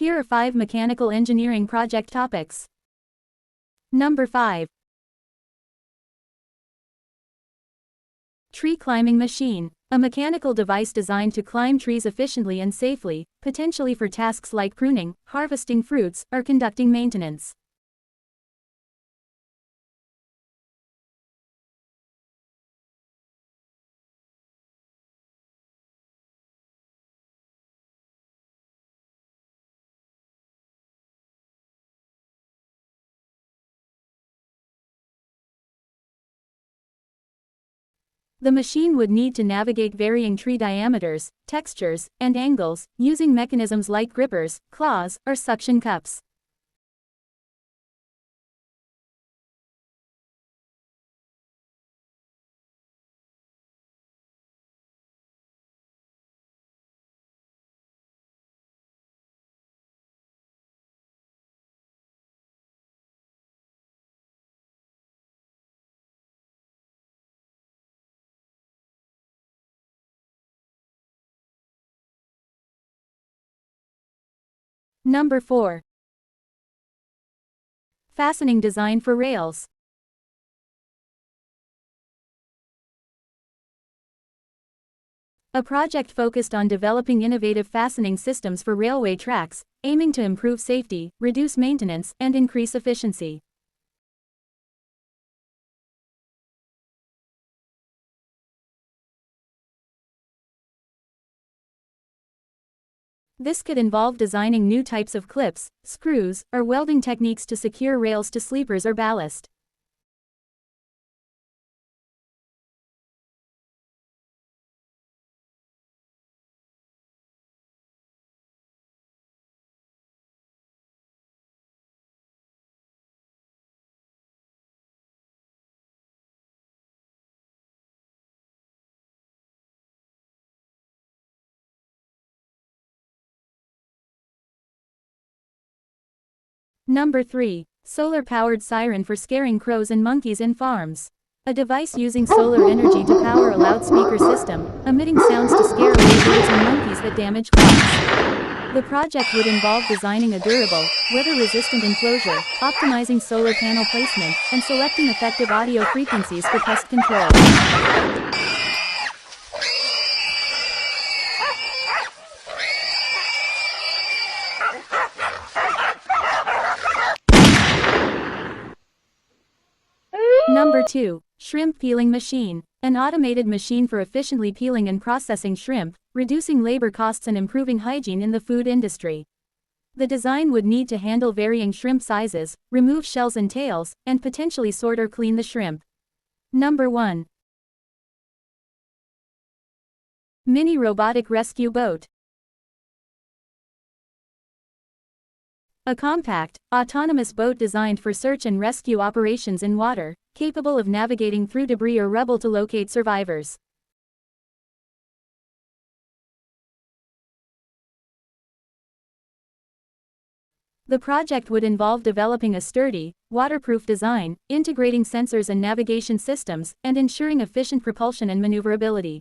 Here are 5 mechanical engineering project topics. Number 5. Tree climbing machine. A mechanical device designed to climb trees efficiently and safely, potentially for tasks like pruning, harvesting fruits, or conducting maintenance. The machine would need to navigate varying tree diameters, textures, and angles, using mechanisms like grippers, claws, or suction cups. Number 4. Fastening design for rails. A project focused on developing innovative fastening systems for railway tracks, aiming to improve safety, reduce maintenance, and increase efficiency. This could involve designing new types of clips, screws, or welding techniques to secure rails to sleepers or ballast. Number 3. Solar-powered siren for scaring crows and monkeys in farms. A device using solar energy to power a loudspeaker system, emitting sounds to scare away birds and monkeys that damage crops. The project would involve designing a durable, weather-resistant enclosure, optimizing solar panel placement, and selecting effective audio frequencies for pest control. Number 2. Shrimp peeling machine. An automated machine for efficiently peeling and processing shrimp, reducing labor costs and improving hygiene in the food industry. The design would need to handle varying shrimp sizes, remove shells and tails, and potentially sort or clean the shrimp. Number 1. Mini robotic rescue boat. A compact, autonomous boat designed for search and rescue operations in water, capable of navigating through debris or rubble to locate survivors. The project would involve developing a sturdy, waterproof design, integrating sensors and navigation systems, and ensuring efficient propulsion and maneuverability.